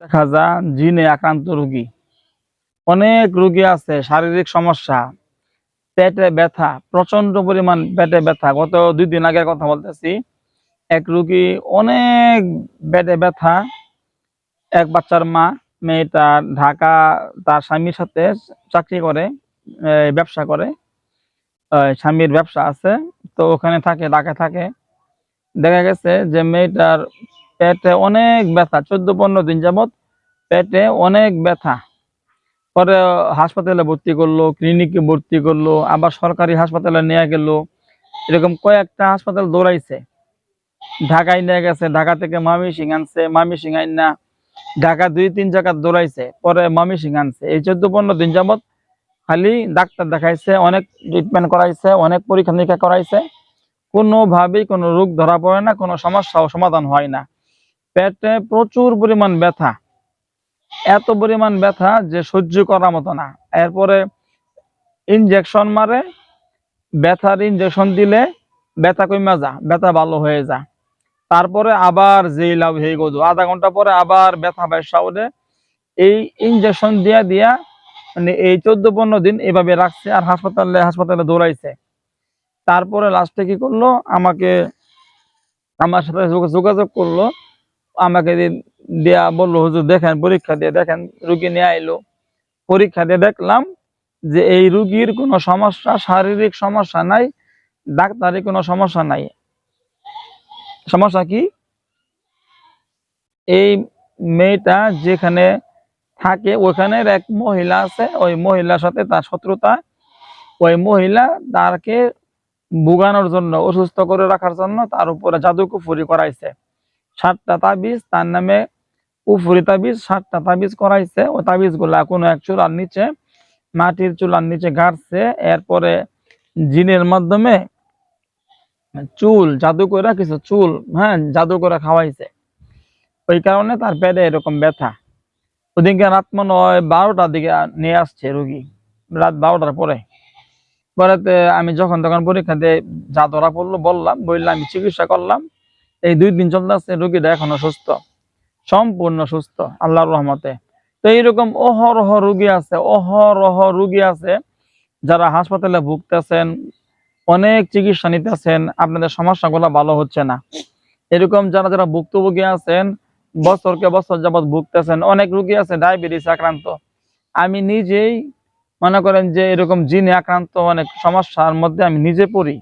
দেখা যায় জিনে আক্রান্ত রোগী। অনেক রোগী আছে শারীরিক সমস্যা, পেটে ব্যথা, প্রচন্ড পরিমাণ পেটে ব্যথা। গত 2 দিন আগের কথা বলতেছি। এক রোগী অনেক পেটে ব্যথা, এক বাচ্চার মা, মেয়েটা ঢাকা তার স্বামীর সাথে চাকরি করে, ব্যবসা করে। স্বামীর ব্যবসা আছে, তো ওখানে থাকে, ঢাকায় থাকে। দেখা গেছে যে মেয়েটার পেটে অনেক ব্যথা, 14-15 দিন যাবত পেটে অনেক ব্যথা। পরে হাসপাতালে ভর্তি করলো, ক্লিনিকে ভর্তি করলো, আবার সরকারি হাসপাতালে নিয়ে গেল। এরকম কয়েকটা হাসপাতাল দৌড়াইছে। ঢাকায় নিয়ে গেছে, ঢাকা থেকে ময়মনসিংহ আনছে, ময়মনসিংহ আইনা ঢাকা 2-3 জায়গা দৌড়াইছে, পরে ময়মনসিংহ আনছে। এই 14-15 দিন যাবত খালি ডাক্তার দেখাইছে, অনেক ট্রিটমেন্ট করাইছে, অনেক পরীক্ষা নিরীক্ষা করাইছে, কোনোভাবেই কোনো রোগ ধরা পড়ে না, কোনো সমস্যাও সমাধান হয় না। পেটে প্রচুর পরিমাণ ব্যথা, এত পরিমাণ ব্যথা যে সহ্য করার মতো না। এরপরে ইনজেকশন মারে, ব্যথার ইনজেকশন দিলে ব্যথা কমে যা, ব্যথা ভালো হয়ে যা। তারপরে আবার যেই লাভ হয়ে গেল, আধা ঘন্টা পরে আবার ব্যথা ব্যবসা ওঠে। এই ইনজেকশন দিয়া দিয়া মানে এই 14-15 দিন এভাবে রাখছে, আর হাসপাতালে হাসপাতালে দৌড়াইছে। তারপরে লাস্টে কি করলো, আমার সাথে যোগাযোগ করলো, আমাকে দেয়া বললো, হুজুর দেখেন, পরীক্ষা দিয়ে দেখেন। রুগী নিয়ে আইলো, পরীক্ষা দিয়ে দেখলাম যে এই রুগীর কোনো সমস্যা, শারীরিক সমস্যা নাই, ডাক্তারি কোনো সমস্যা নাই। সমস্যা কি? এই মেয়েটা যেখানে থাকে ওখানের এক মহিলা আছে, ওই মহিলার সাথে তার শত্রুতা। ওই মহিলা তাকে ভোগানোর জন্য, অসুস্থ করে রাখার জন্য তার উপরে জাদুকুফুরি করাইছে। 7টা তাবিজ তার নামে, কুফুরি তাবিজ 7টা তাবিজ করাইছে। ওই তাবিজ গুলা কোনো এক চুলার নিচে, মাটির চুলার নিচে গাড়ছে। এরপরে জিনের মাধ্যমে চুল জাদু করে, কিছু চুল জাদু করে খাওয়াইছে। ওই কারণে তার পেটে এরকম ব্যথা। ওদিনকে রাত মনে হয় 12টার দিকে নিয়ে আসছে রুগী, রাত 12টার পরে। পরেতে আমি যখন তখন পরীক্ষা দিয়ে যা ধরা পড়লো বললাম, আমি চিকিৎসা করলাম। এই 2 দিন চলতেছে, রুগীটা এখনো সুস্থ, সম্পূর্ণ সুস্থ আল্লাহর রহমতে। তো এইরকম অহরহ রুগী আছে, অহরহ রুগী আছে যারা হাসপাতালে ভুগতেছেন, অনেক চিকিৎসা নিতেছেন, আপনাদের সমস্যাগুলো ভালো হচ্ছে না। এরকম যারা যারা ভুক্তভোগী আছেন, বছরকে বছর যাবৎ ভুগতেছেন। অনেক রুগী আছে ডায়াবেটিস আক্রান্ত। আমি নিজেই মনে করেন যে এরকম জিনে আক্রান্ত অনেক সমস্যার মধ্যে আমি নিজে পড়ি।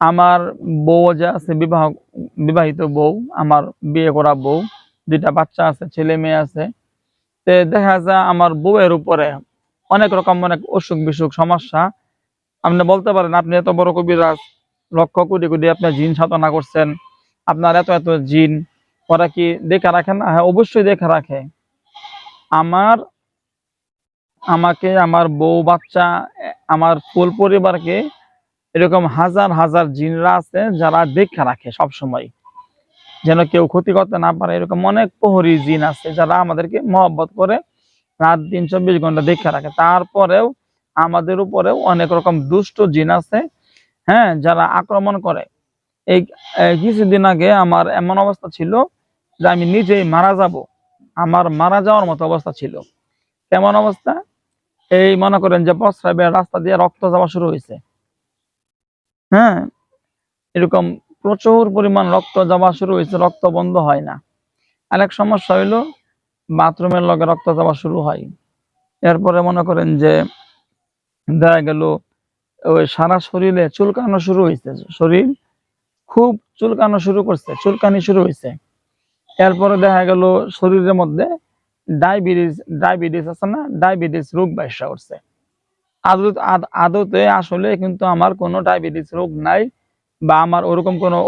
আমার বউ যে আছে, বিবাহিত বউ, আমার বিয়ে করা বউ, 2টা বাচ্চা আছে, ছেলে মেয়ে আছে। তো দেখা যায় আমার বউয়ের উপরে অনেক রকম অনেক অসুখ বিসুখ সমস্যা। আপনি বলতে পারেন, আপনি এত বড় কবিরাজ, লক্ষ কোটি কোটি আপনার জিন সাধনা করছেন, আপনার এত এত জিন, ওরা কি দেখে রাখে না? হ্যাঁ, অবশ্যই দেখে রাখে। আমাকে, আমার বউ, বাচ্চা, আমার ফুল পরিবারকে এরকম হাজার হাজার জিনরা আছে যারা দেখে রাখে সব সময়, যেন কেউ ক্ষতি করতে না পারে। এরকম অনেক প্রহরী জিন আছে যারা আমাদেরকে মহব্বত করে, রাত দিন 24 ঘন্টা দেখে রাখে। তারপরেও আমাদের উপরেও অনেক রকম দুষ্ট জিন আছে, যারা আক্রমণ করে। এই কিছুদিন আগে আমার এমন অবস্থা ছিল যে আমি নিজেই মারা যাব, আমার মারা যাওয়ার মতো অবস্থা ছিল। কেমন অবস্থা? এই মনে করেন যে প্রস্রাবের রাস্তা দিয়ে রক্ত যাওয়া শুরু হয়েছে। এরকম প্রচুর পরিমাণ রক্ত যাওয়া শুরু হয়েছে, রক্ত বন্ধ হয় না। আরেক সমস্যা হইলো বাথরুমের লগে রক্ত যাওয়া শুরু হয়। এরপরে মনে করেন যে দেখা গেল ওই সারা শরীরে চুলকানো শুরু হয়েছে, শরীর খুব চুলকানো শুরু করছে, চুলকানি শুরু হয়েছে। এরপরে দেখা গেল শরীরের মধ্যে ডায়াবেটিস আছে না, ডায়াবেটিস রোগ বাইসা উঠছে। আদতে আসলে কিন্তু আমার কোনো ডায়াবেটিস রোগ নাই, বা আমার ওরকম কোনো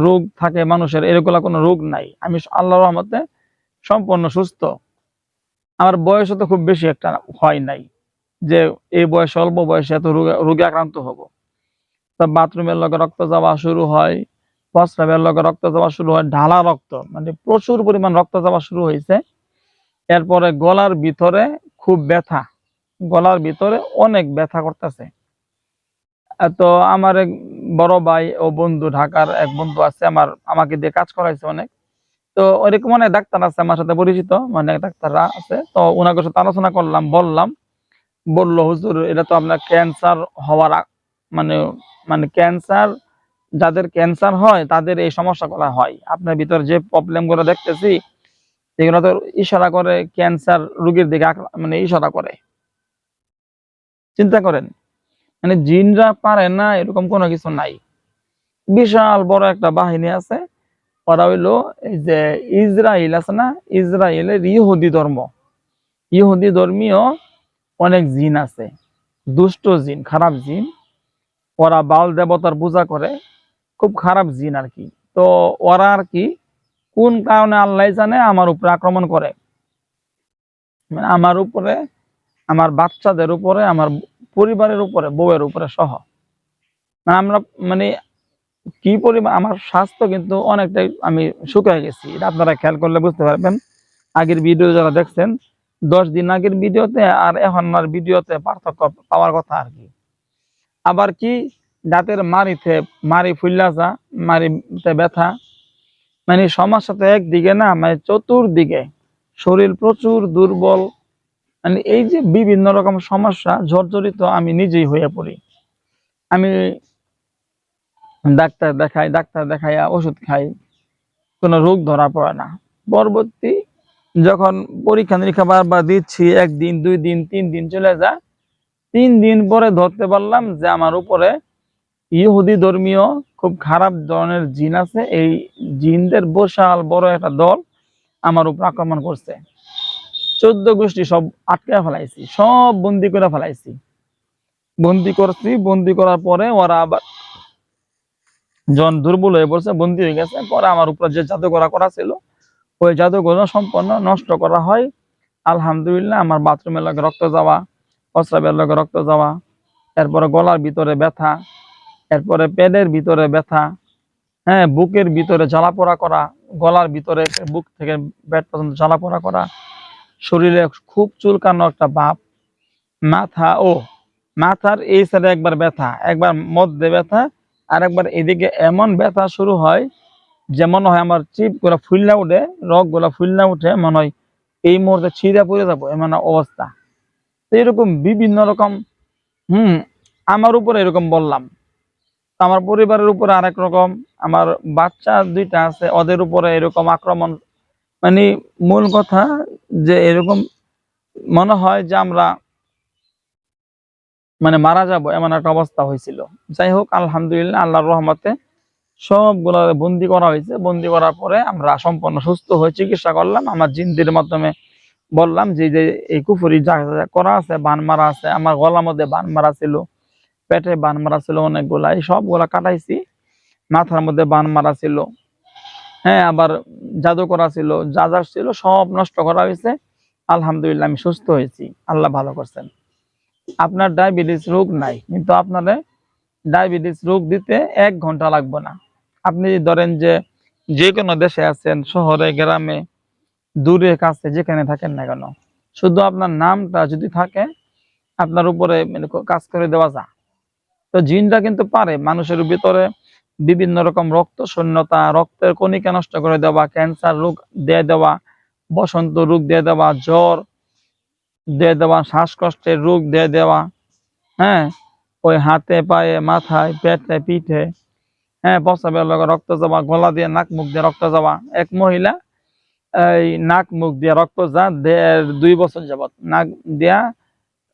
রোগ থাকে মানুষের, এরকম কোনো রোগ নাই। আমি আল্লাহর রহমতে সম্পূর্ণ সুস্থ। আমার বয়সও তো খুব বেশি একটা হয় নাই যে এই বয়সে, অল্প বয়সে এত রোগে আক্রান্ত হব। তা বাথরুমের লগে রক্ত যাওয়া শুরু হয়, প্রস্রাবের লগে রক্ত যাওয়া শুরু হয়, ঢালা রক্ত, মানে প্রচুর পরিমাণ রক্ত যাওয়া শুরু হয়েছে। এরপরে গলার ভিতরে খুব ব্যথা, গলার ভিতরে অনেক ব্যথা করতেছে। তো আমার এক বড় ভাই ও বন্ধু, ঢাকার এক বন্ধু আছে, আমাকে দিয়ে কাজ করাইছে অনেক। তো ওইরকম অনেক ডাক্তার আছে আমার সাথে পরিচিত, মানে ডাক্তাররা আছে, তো ওনাদের সাথে আলোচনা করলাম, বললাম, বললো হুজুর এটা তো আপনার ক্যান্সার হওয়ার মানে মানে ক্যান্সার, যাদের ক্যান্সার হয় তাদের এই সমস্যাগুলো হয়, আপনার ভিতর যে প্রবলেম গুলো দেখতেছি এগুলো তো ইশারা করে ক্যান্সার রোগীর দিকে মানে ইশারা করে। চিন্তা করেন, মানে জিনরা পারে না এরকম কোনো কিছু নাই। বিশাল বড় একটা বাহিনী আছে, ওরা হইলো এই যে ইসরায়েল আছে না, ইসরায়েলের ইহুদি ধর্ম, ইহুদি ধর্মীয় অনেক জিন আছে, দুষ্ট জিন, খারাপ জিন, ওরা বাল দেবতার পূজা করে, খুব খারাপ জিন আর কি। তো ওরা আর কি কোন কারণে আল্লাহ জানে আমার উপরে আক্রমণ করে, মানে আমার উপরে, আমার বাচ্চাদের উপরে, আমার পরিবারের উপরে, বউয়ের উপরে সহ। মানে আমরা মানে কি পরিমাণ আমার স্বাস্থ্য কিন্তু অনেকটাই আমি শুকিয়ে গেছি, এটা আপনারা খেয়াল করলে বুঝতে পারবেন। আগের ভিডিও যারা দেখছেন 10 দিন আগের ভিডিওতে আর এখনকার ভিডিওতে পার্থক্য পাওয়ার কথা আর কি। আবার কি দাঁতের মারি ফুল্লা যা, মারিতে ব্যথা, মানে সমস্যা তো একদিকে না, মানে চতুর্দিকে শরীর প্রচুর দুর্বল, মানে এই যে বিভিন্ন রকম সমস্যা জর্জরিত আমি নিজেই হয়ে পড়ি। আমি ডাক্তার দেখাইয়া ওষুধ খাই, কোনো রোগ ধরা পড়ে না। পরবর্তী যখন পরীক্ষা নিরীক্ষা বারবার দিচ্ছি, 1 দিন 2 দিন 3 দিন চলে যায়, 3 দিন পরে ধরতে পারলাম যে আমার উপরে ইহুদি ধর্মীয় খুব খারাপ ধরনের জিন আছে, এই জিনদের বিশাল বড় একটা দল আমার উপর আক্রমণ করছে। 14 গোষ্ঠী সব আটকে ফেলাইছি, সব বন্দি করে ফেলাইছি, বন্দি করছি। বন্দি করার পরে ওরা আবার যখন দুর্বল হয়ে পড়ছে, বন্দি হয়ে গেছে, পরে আমার উপর যে জাদুকরা করা ছিল ওই জাদুকর সম্পূর্ণ নষ্ট করা হয়। আলহামদুলিল্লাহ, আমার বাথরুমের লগে রক্ত যাওয়া, প্রস্রাবের লগে রক্ত যাওয়া, এরপরে গলার ভিতরে ব্যথা, এরপরে পেটের ভিতরে ব্যথা, হ্যাঁ, বুকের ভিতরে জ্বালাপোড়া করা, গলার ভিতরে বুক থেকে পেট পর্যন্ত জ্বালাপোড়া করা, শরীরে খুব চুলকানো একটা ভাব, মাথার এই সাইডে একবার ব্যথা, একবার মধ্যে ব্যথা, আর একবার এদিকে এমন ব্যথা শুরু হয় যে মনে হয় আমার চিপ গুলা ফুল্লা উঠে, রগ গুলা ফুল্লা উঠে, মনে হয় এই মুহূর্তে ছিঁড়া পড়ে যাবো এমন অবস্থা। তো এরকম বিভিন্ন রকম আমার উপরে এরকম বললাম, আমার পরিবারের উপরে আরেক রকম, আমার বাচ্চা 2টা আছে ওদের উপরে এরকম আক্রমণ। মানে মূল কথা যে এরকম মনে হয় যে আমরা মানে মারা যাব এমন একটা অবস্থা হয়েছিল। যাই হোক, আলহামদুলিল্লাহ, আল্লাহর রহমতে সবগুলো বন্দি করা হয়েছে। বন্দি করার পরে আমরা সম্পূর্ণ সুস্থ হয়ে চিকিৎসা করলাম, আমার জিনদের মাধ্যমে বললাম যে যে এই কুফুরি যা যা করা আছে, বান মারা আছে, আমার গলার মধ্যে বান মারা ছিল, পেটে বান মারা ছিল অনেকগুলা, এই সবগুলা কাটাইছি। মাথার মধ্যে বান মারা ছিল, হ্যাঁ, আবার জাদু করা ছিল, যা যা ছিল সব নষ্ট করা হয়েছে। আলহামদুলিল্লাহ, আমি সুস্থ হয়েছি, আল্লাহ ভালো করছেন। আপনার ডায়াবেটিস রোগ নাই, কিন্তু আপনাদের ডায়াবেটিস রোগ দিতে 1 ঘন্টা লাগবে না। আপনি ধরেন যে যে কোনো দেশে আছেন, শহরে গ্রামে দূরে কাছে যেখানে থাকেন না কেন, শুধু আপনার নামটা যদি থাকে আপনার উপরে মানে কাজ করে দেওয়া যায়। তো জিনটা কিন্তু পারে মানুষের ভিতরে বিভিন্ন রকম রক্ত শূন্যতা, রক্তের কণিকা নষ্ট করে দেওয়া, ক্যান্সার রোগ দিয়ে দেওয়া, বসন্ত রোগ দিয়ে দেওয়া, জ্বর দিয়ে দেওয়া, শ্বাসকষ্টের রোগ দিয়ে দেওয়া, হ্যাঁ, ওই হাতে পায়ে মাথায় পেটে পিঠে, হ্যাঁ, প্রস্রাবের লগে রক্ত যাওয়া, গলা দিয়ে নাক মুখ দিয়ে রক্ত যাওয়া। এক মহিলা এই নাক মুখ দিয়ে রক্ত যা 2 বছর যাবত নাক দিয়া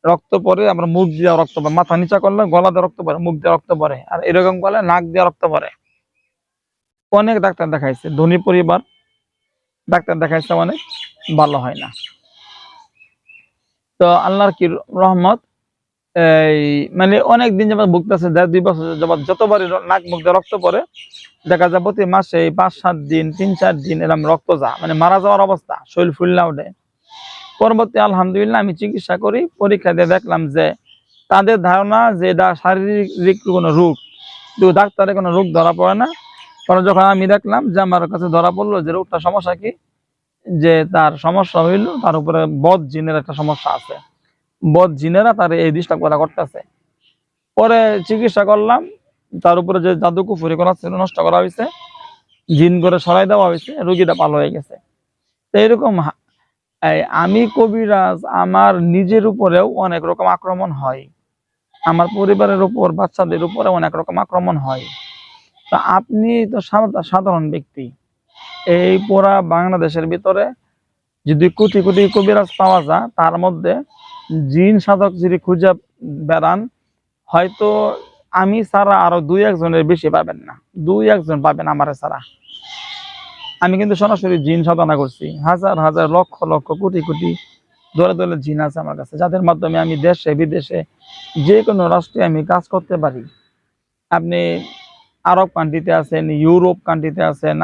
রক্ত পরে, আমরা মুখ দিয়ে রক্ত পড়ে, মাথা নিচা করলে গলা দিয়ে রক্ত পড়ে, মুখ দিয়ে রক্ত পড়ে, আর এরকম করলে নাক দিয়ে রক্ত পড়ে। অনেক ডাক্তার দেখাইছে, ধনী পরিবার, ডাক্তার দেখাইছে, অনেক ভালো হয় না। তো আল্লাহর কি রহমত, এই মানে অনেকদিন যাবত ভুগতেছে, 2 বছর যাবত যতবারই নাক মুখ দিয়ে রক্ত পড়ে, দেখা যায় প্রতি মাসে 5-7 দিন 3-4 দিন এরকম রক্ত যা, মানে মারা যাওয়ার অবস্থা, শরীর ফুল্লা ওঠে। পরবর্তী আলহামদুলিল্লাহ আমি চিকিৎসা করি, পরীক্ষা দিয়ে দেখলাম যে তাদের ধারণা যে এটা শারীরিক কোনো রোগ, কিন্তু ডাক্তারের কোনো রোগ ধরা পড়ে না। পরে যখন আমি দেখলাম যে আমার কাছে ধরা পড়লো যে রোগটা সমস্যা কি, যে তার সমস্যা হইল তার উপরে বদ জিনের একটা সমস্যা আছে, বদ জিনেরা তার এই ডিস্টার্ব করা করতেছে। পরে চিকিৎসা করলাম, তার উপরে যে জাদু কুফুরি করা ছিল নষ্ট করা হয়েছে। জিন করে সরাই দেওয়া হয়েছে, রোগীটা ভালো হয়ে গেছে। তো এরকম আমি কবিরাজ, আমার নিজের উপরেও অনেক রকম আক্রমণ হয়, আমার পরিবারের উপর, বাচ্চাদের উপরে অনেক রকম আক্রমণ হয়। তো আপনি তো সাধারণ ব্যক্তি, এই পুরা বাংলাদেশের ভিতরে যদি কোটি কোটি কবিরাজ পাওয়া যায়, তার মধ্যে জিন সাধক যদি খুঁজে বেড়ান, হয়তো আমি ছাড়া আরো 2-1জনের বেশি পাবেন না, 2-1জন পাবেন আমার ছাড়া। আমি কিন্তু সরাসরি জিন সাধনা করছি, হাজার হাজার লক্ষ লক্ষ কোটি কোটি দলে দলে জিন আছে আমার কাছে, যাদের মাধ্যমে আমি দেশে বিদেশে যে কোনো রাষ্ট্রে আমি কাজ করতে পারি। আপনি আরব কান্ট্রিতে আছেন, ইউরোপ কান্ট্রিতে আছেন,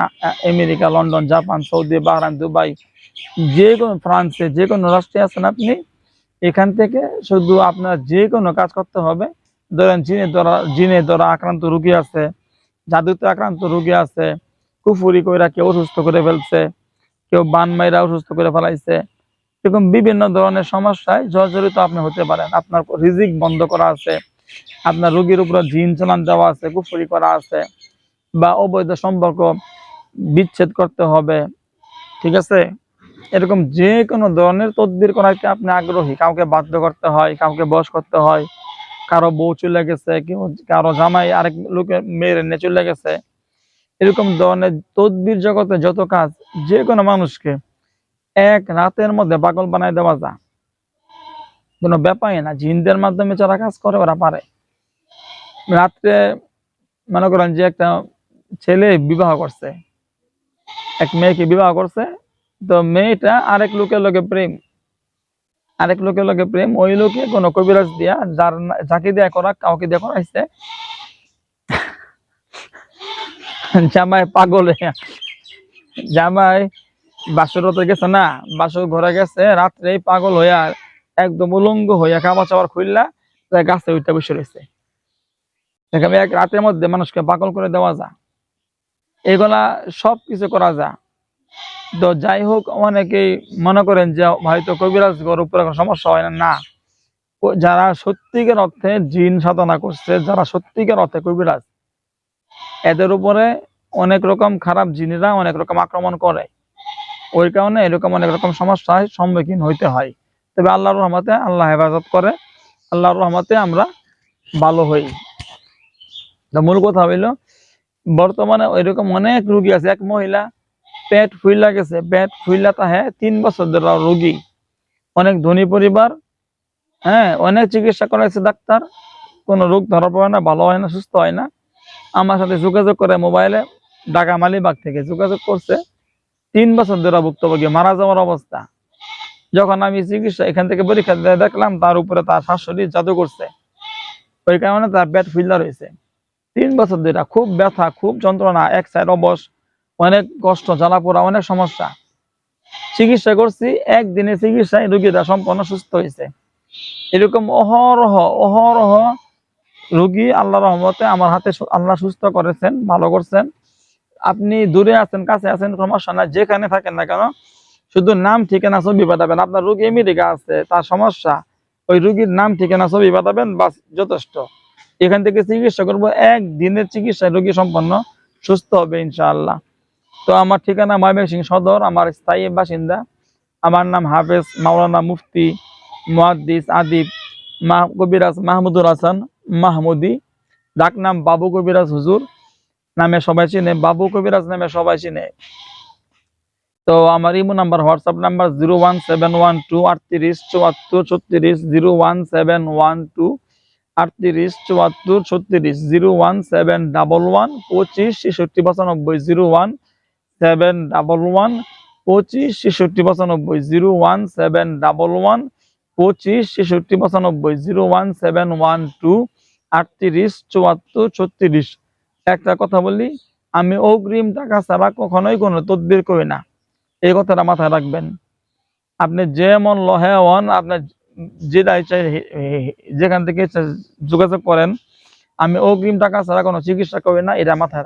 America, London, Japan, Saudi, Bahrain, Dubai, যে কোনো ফ্রান্সে, যে কোনো রাষ্ট্রে আছেন আপনি, এখান থেকে শুধু আপনার যে কোনো কাজ করতে হবে। ধরেন জিনের দ্বারা আক্রান্ত রোগী আছে, জাদুতে আক্রান্ত রোগী আছে, কুফুরি কইরা কেউ অসুস্থ করে ফেলছে, কেউ বান মাইরা অসুস্থ করে ফেলাইছে, এরকম বিভিন্ন ধরনের সমস্যায় জর্জরিত আপনি হতে পারেন। আপনার রিজিক বন্ধ করা আছে, আপনার রোগীর উপরে জিন চালান দেওয়া আছে, কুফুরি করা আছে, বা অবৈধ সম্পর্ক বিচ্ছেদ করতে হবে, ঠিক আছে? এরকম যে কোনো ধরনের তদবির করাইতে আপনি আগ্রহী, কাউকে বাধ্য করতে হয়, কাউকে বশ করতে হয়, কারো বউ চলে গেছে, কেউ কারো জামাই আরেক লোকের মেয়ের এনে চলে গেছে, এরকম ধরনের তদবির জগতে যত কাজ, যে কোনো মানুষকে এক রাতের মধ্যে পাগল বানাই দেওয়া যায়, কোনো ব্যাপারই না। জিনদের মাধ্যমে যারা কাজ করে ওরা পারে। রাত্রে মনে করেন যে একটা ছেলে বিবাহ করছে, এক মেয়েকে বিবাহ করছে, তো মেয়েটা আরেক লোকের লগে প্রেম, ওই লোকে কোনো কবিরাজ দিয়া, যাকে দিয়া করা, কাউকে দিয়ে করাইছে, জামাই পাগল, জামাই বাসরতে গেছে না, বাসর ঘরে গেছে, রাত্রে পাগল হইয়া একদম উলঙ্গ হইয়া খাবার চাবার খুললা গাছে উঠতে বসে রয়েছে। এক রাতের মধ্যে মানুষকে পাগল করে দেওয়া যায়, এগুলা সবকিছু করা যায়। তো যাই হোক, অনেকেই মনে করেন যে হয়তো কবিরাজ উপরে কোনো সমস্যা হয় না। যারা সত্যিকার অর্থে জিন সাধনা করছে, যারা সত্যিকার অর্থে কবিরাজ, এদের উপরে অনেক রকম খারাপ জিনেরা অনেক রকম আক্রমণ করে, ওই কারণে এরকম অনেক রকম সমস্যার সম্মুখীন হইতে হয়। তবে আল্লাহর রহমতে আল্লাহ হেফাজত করে, আল্লাহর রহমতে আমরা ভালো হই। মূল কথা হইল, বর্তমানে ওইরকম অনেক রোগী আছে। এক মহিলা পেট ফুইলা গেছে, পেট ফুইলা তাহে 3 বছর ধরে রোগী, অনেক ধনী পরিবার, অনেক চিকিৎসা করাইছে ডাক্তার, কোনো রোগ ধরা পড়ে না, ভালো হয় না, সুস্থ হয় না। আমার সাথে যোগাযোগ করে মোবাইলে, ঢাকা মালিবাগ থেকে যোগাযোগ করছে, 3 বছর ধরে ভুক্তভোগী, মারা যাওয়ার অবস্থা। যখন আমি চিকিৎসা এখান থেকে পরীক্ষা দিয়ে দেখলাম, তার উপরে তার শাশুড়ি জাদু করছে, ওই কারণে তার পেট ফুইলা রয়েছে 3 বছর ধরে। খুব ব্যথা, খুব যন্ত্রণা, এক সাইড অবশ, অনেক কষ্ট, জ্বালা পোড়া, অনেক সমস্যা। চিকিৎসা করছি, একদিনের চিকিৎসায় রোগীটা সম্পূর্ণ সুস্থ হয়েছে। এরকম অহরহ রোগী আল্লাহর রহমতে আমার হাতে আল্লাহ সুস্থ করেছেন, ভালো করছেন। আপনি দূরে আছেন, কাছে আছেন, সমস্যা নাই, যেখানে থাকেন না কেন, শুধু নাম ঠিকানা ছবি পাঠাবেন। আপনার রোগী আমেরিকা আছে, তার সমস্যা, ওই রোগীর নাম ঠিকানা ছবি পাঠাবেন, বাস যথেষ্ট। এখান থেকে চিকিৎসা করবো, একদিনের চিকিৎসায় রোগী সম্পন্ন সুস্থ হবে ইনশাআল্লাহ। তো আমার ঠিকানা ময়মনসিংহ সদর, আমার স্থায়ী বাসিন্দা। আমার নাম হাফেজ মাওলানা মুফতি মুহাদ্দিস আদিব কবিরাজ মাহমুদুল হাসান মাহমুদি, ডাক নাম বাবু কবিরাজ হুজুর নামে সবাই চিনে, বাবু কবিরাজ নামে সবাই চিনে। তো আমার ইমো নাম্বার, হোয়াটসঅ্যাপ নাম্বার 01712 38 74 36, 01712 38 74 36, 01711 25 66 95, 01711 25 66 95, 01711 25 66 95, 01712 38 74 36। একটা কথা বলি, আমি অগ্রিম টাকা ছাড়া কখনোই কোনো তদবির করি না, এই কথাটা মাথায় রাখবেন। আপনি যেমন লহেওয়ান, আপনার যেটা চাই যেখান থেকে যোগাযোগ করেন, আমি অগ্রিম টাকা ছাড়া কোনো চিকিৎসা করি না, এটা মাথায় রাখবেন।